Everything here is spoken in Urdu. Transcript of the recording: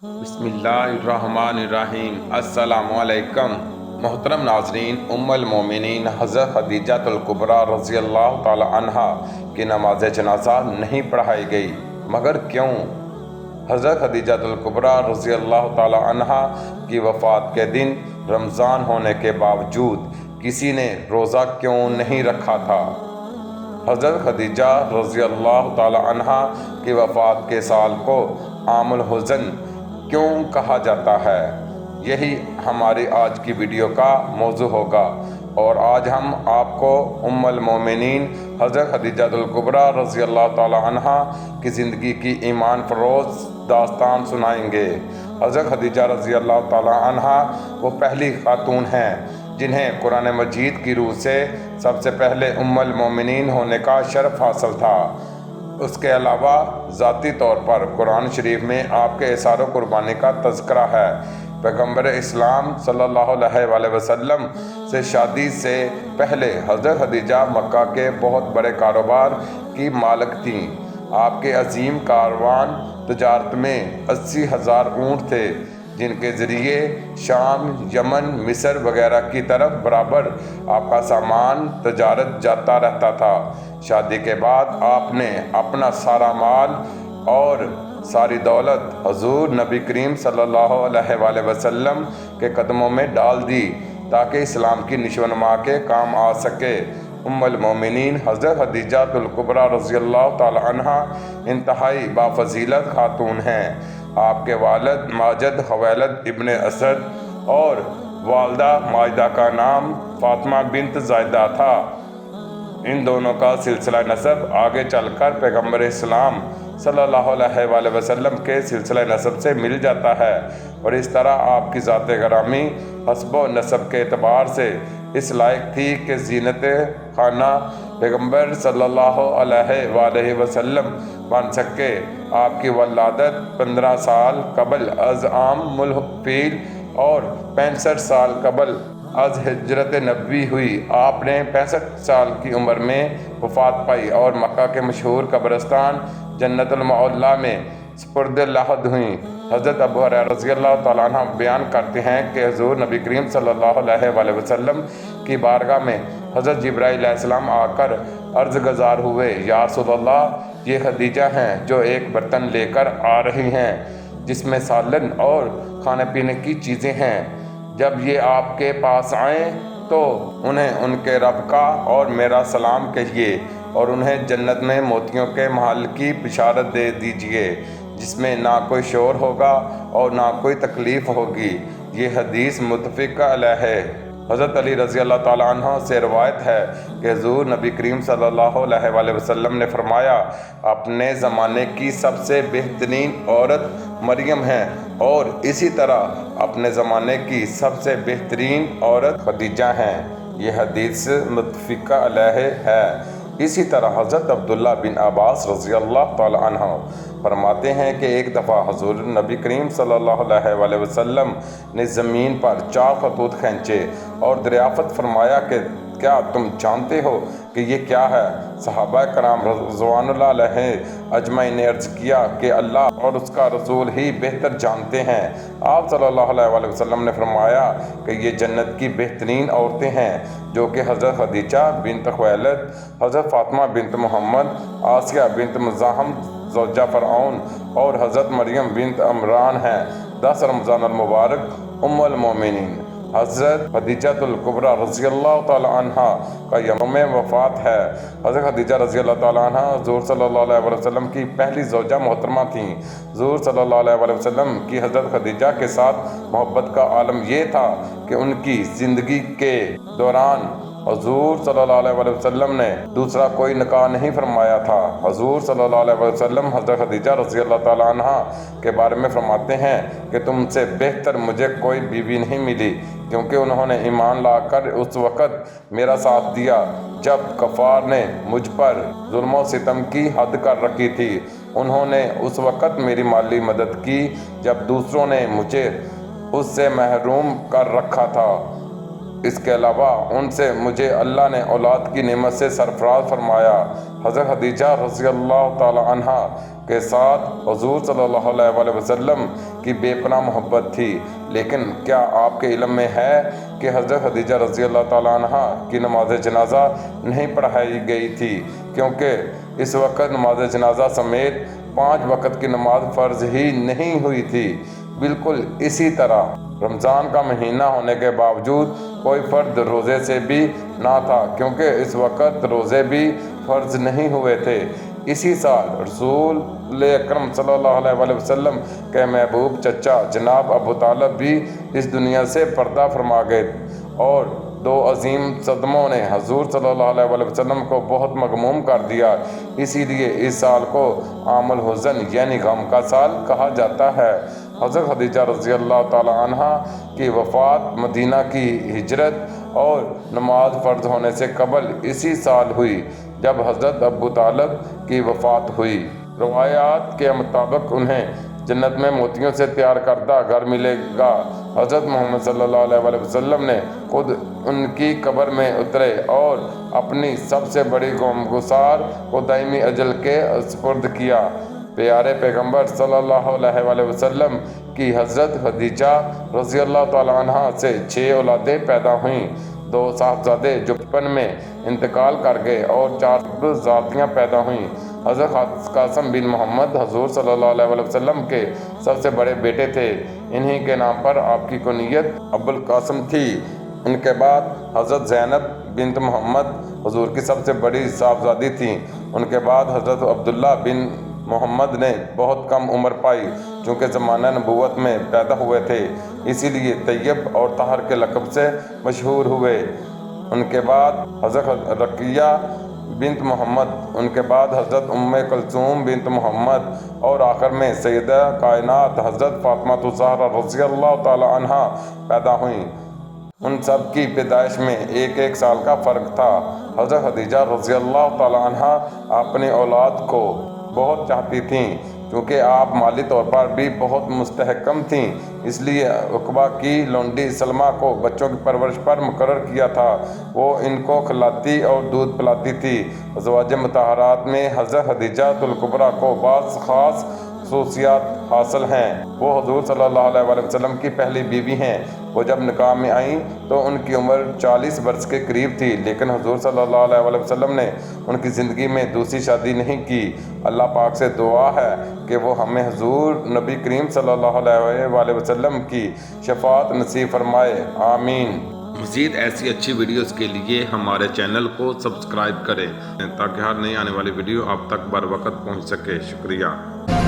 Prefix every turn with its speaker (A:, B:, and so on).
A: بسم اللہ الرحمن الرحیم۔ السلام علیکم محترم ناظرین، ام المومنین حضرت خدیجہ الکبریٰ رضی اللہ تعالی عنہا کی نماز جنازہ نہیں پڑھائی گئی، مگر کیوں؟ حضرت خدیجہ الکبریٰ رضی اللہ تعالی عنہا کی وفات کے دن رمضان ہونے کے باوجود کسی نے روزہ کیوں نہیں رکھا تھا؟ حضرت خدیجہ رضی اللہ تعالی عنہا کی وفات کے سال کو عام الحزن کیوں کہا جاتا ہے؟ یہی ہماری آج کی ویڈیو کا موضوع ہوگا، اور آج ہم آپ کو ام المومنین حضرت خدیجہ الکبریٰ رضی اللہ تعالی عنہا کی زندگی کی ایمان فروز داستان سنائیں گے۔ حضرت خدیجہ رضی اللہ تعالی عنہا وہ پہلی خاتون ہیں جنہیں قرآن مجید کی روح سے سب سے پہلے ام المومنین ہونے کا شرف حاصل تھا۔ اس کے علاوہ ذاتی طور پر قرآن شریف میں آپ کے اثار و قربانی کا تذکرہ ہے۔ پیغمبر اسلام صلی اللہ علیہ وآلہ وسلم سے شادی سے پہلے حضرت خدیجہ مکہ کے بہت بڑے کاروبار کی مالک تھیں۔ آپ کے عظیم کاروان تجارت میں 80,000 اونٹ تھے، جن کے ذریعے شام، یمن، مصر وغیرہ کی طرف برابر آپ کا سامان تجارت جاتا رہتا تھا۔ شادی کے بعد آپ نے اپنا سارا مال اور ساری دولت حضور نبی کریم صلی اللہ علیہ وآلہ وسلم کے قدموں میں ڈال دی تاکہ اسلام کی نشو و نما کے کام آ سکے۔ ام المومنین حضرت خدیجہ الکبریٰ رضی اللہ تعالی عنہا انتہائی بافضیلت خاتون ہیں۔ آپ کے والد ماجد خویلد ابن اسد اور والدہ ماجدہ کا نام فاطمہ بنت زائدہ تھا۔ ان دونوں کا سلسلہ نسب آگے چل کر پیغمبر اسلام صلی اللہ علیہ وآلہ وسلم کے سلسلہ نسب سے مل جاتا ہے، اور اس طرح آپ کی ذات گرامی حسب و نسب کے اعتبار سے اس لائق تھی کہ زینت خانہ پیغمبر صلی اللہ علیہ وآلہ وسلم بن سکے۔ آپ کی ولادت 15 سال قبل از عام الفیل اور 65 سال قبل از ہجرت نبوی ہوئی۔ آپ نے 65 سال کی عمر میں وفات پائی اور مکہ کے مشہور قبرستان جنت المعلیٰ میں سپرد لحد ہوئیں۔ حضرت ابو ہریرہ رضی اللہ تعالیٰ عنہ بیان کرتے ہیں کہ حضور نبی کریم صلی اللہ علیہ وآلہ وسلم کی بارگاہ میں حضرت جبرائیل علیہ السلام آ کر عرض گزار ہوئے، یا رسول اللہ، یہ خدیجہ ہیں جو ایک برتن لے کر آ رہی ہیں جس میں سالن اور کھانے پینے کی چیزیں ہیں۔ جب یہ آپ کے پاس آئیں تو انہیں ان کے رب کا اور میرا سلام کہیے، اور انہیں جنت میں موتیوں کے محل کی بشارت دے دیجیے جس میں نہ کوئی شور ہوگا اور نہ کوئی تکلیف ہوگی۔ یہ حدیث متفق علیہ ہے۔ حضرت علی رضی اللہ تعالیٰ عنہ سے روایت ہے کہ حضور نبی کریم صلی اللہ علیہ وآلہ وسلم نے فرمایا، اپنے زمانے کی سب سے بہترین عورت مریم ہے، اور اسی طرح اپنے زمانے کی سب سے بہترین عورت خدیجہ ہیں۔ یہ حدیث متفق علیہ ہے۔ اسی طرح حضرت عبداللہ بن عباس رضی اللہ تعالی عنہ فرماتے ہیں کہ ایک دفعہ حضور نبی کریم صلی اللہ علیہ وآلہ وسلم نے زمین پر 4 خطوط کھینچے اور دریافت فرمایا کہ کیا تم جانتے ہو کہ یہ کیا ہے؟ صحابہ کرام رضوان اللہ علیہ اجمعین نے عرض کیا کہ اللہ اور اس کا رسول ہی بہتر جانتے ہیں۔ آپ صلی اللہ علیہ وآلہ وسلم نے فرمایا کہ یہ جنت کی بہترین عورتیں ہیں، جو کہ حضرت خدیجہ بنت خویلد، حضرت فاطمہ بنت محمد، آسیہ بنت مزاحم زوجہ فرعون، اور حضرت مریم بنت عمران ہیں۔ 10 رمضان المبارک ام المومنین حضرت خدیجہ الکبریٰ رضی اللہ تعالی عنہ کا یوم وفات ہے۔ حضرت خدیجہ رضی اللہ تعالی عنہ حضور صلی اللہ علیہ وآلہ وسلم کی پہلی زوجہ محترمہ تھیں۔ حضور صلی اللہ علیہ وآلہ وسلم کی حضرت خدیجہ کے ساتھ محبت کا عالم یہ تھا کہ ان کی زندگی کے دوران حضور صلی اللہ علیہ وآلہ وسلم نے دوسرا کوئی نکاح نہیں فرمایا تھا۔ حضور صلی اللہ علیہ وآلہ وسلم حضرت خدیجہ رضی اللہ تعالی عنہ کے بارے میں فرماتے ہیں کہ تم سے بہتر مجھے کوئی بیوی نہیں ملی، کیونکہ انہوں نے ایمان لا کر اس وقت میرا ساتھ دیا جب کفار نے مجھ پر ظلم و ستم کی حد کر رکھی تھی۔ انہوں نے اس وقت میری مالی مدد کی جب دوسروں نے مجھے اس سے محروم کر رکھا تھا۔ اس کے علاوہ ان سے مجھے اللہ نے اولاد کی نعمت سے سرفراز فرمایا۔ حضرت خدیجہ رضی اللہ تعالی عنہ کے ساتھ حضور صلی اللہ علیہ وآلہ وسلم کی بے پناہ محبت تھی، لیکن کیا آپ کے علم میں ہے کہ حضرت خدیجہ رضی اللہ تعالی عنہ کی نماز جنازہ نہیں پڑھائی گئی تھی، کیونکہ اس وقت نماز جنازہ سمیت 5 وقت کی نماز فرض ہی نہیں ہوئی تھی۔ بالکل اسی طرح رمضان کا مہینہ ہونے کے باوجود کوئی فرد روزے سے بھی نہ تھا، کیونکہ اس وقت روزے بھی فرض نہیں ہوئے تھے۔ اسی سال رسول اکرم صلی اللہ علیہ وآلہ وسلم کے محبوب چچا جناب ابو طالب بھی اس دنیا سے پردہ فرما گئے، اور 2 عظیم صدموں نے حضور صلی اللہ علیہ وآلہ وسلم کو بہت مغموم کر دیا۔ اسی لیے اس سال کو عام الحزن یعنی غم کا سال کہا جاتا ہے۔ حضرت خدیجہ رضی اللہ تعالی عنہ کی وفات مدینہ کی ہجرت اور نماز فرض ہونے سے قبل اسی سال ہوئی جب حضرت ابو طالب کی وفات ہوئی۔ روایات کے مطابق انہیں جنت میں موتیوں سے تیار کردہ گھر ملے گا۔ حضرت محمد صلی اللہ علیہ وآلہ وسلم نے خود ان کی قبر میں اترے اور اپنی سب سے بڑی غمگسار کو دائمی اجل کے سپرد کیا۔ پیارے پیغمبر صلی اللہ علیہ وآلہ وسلم کی حضرت خدیجہ رضی اللہ تعالی عنہ سے 6 اولادیں پیدا ہوئیں۔ 2 صاحبزادے جو بچپن میں انتقال کر گئے اور 4 صاحبزادیاں پیدا ہوئیں۔ حضرت قاسم بن محمد حضور صلی اللہ علیہ وآلہ وسلم کے سب سے بڑے بیٹے تھے، انہی کے نام پر آپ کی کنیت ابو القاسم تھی۔ ان کے بعد حضرت زینب بنت محمد حضور کی سب سے بڑی صاحبزادی تھیں۔ ان کے بعد حضرت عبداللہ بن محمد نے بہت کم عمر پائی، چونکہ زمانہ نبوت میں پیدا ہوئے تھے، اسی لیے طیب اور طاہر کے لقب سے مشہور ہوئے۔ ان کے بعد حضرت رقیہ بنت محمد، ان کے بعد حضرت ام کلثوم بنت محمد، اور آخر میں سیدہ کائنات حضرت فاطمہ الزہرا رضی اللہ تعالی عنہا پیدا ہوئیں۔ ان سب کی پیدائش میں 1 سال کا فرق تھا۔ حضرت خدیجہ رضی اللہ تعالی عنہا اپنی اولاد کو بہت چاہتی تھیں، کیونکہ آپ مالی طور پر بھی بہت مستحکم تھیں، اس لیے عقبہ کی لونڈی سلمہ کو بچوں کی پرورش پر مقرر کیا تھا۔ وہ ان کو کھلاتی اور دودھ پلاتی تھی۔ ازواج مطہرات میں حضرت خدیجہ الکبریٰ کو بعض خاص خصوصیات حاصل ہیں۔ وہ حضور صلی اللہ علیہ وآلہ وسلم کی پہلی بیوی ہیں۔ وہ جب نکاح میں آئیں تو ان کی عمر 40 برس کے قریب تھی، لیکن حضور صلی اللہ علیہ وآلہ وسلم نے ان کی زندگی میں دوسری شادی نہیں کی۔ اللہ پاک سے دعا ہے کہ وہ ہمیں حضور نبی کریم صلی اللہ علیہ وآلہ وسلم کی شفاعت نصیب فرمائے، آمین۔
B: مزید ایسی اچھی ویڈیوز کے لیے ہمارے چینل کو سبسکرائب کریں تاکہ ہر نئی آنے والی ویڈیو آپ تک بر وقت پہنچ سکے۔ شکریہ۔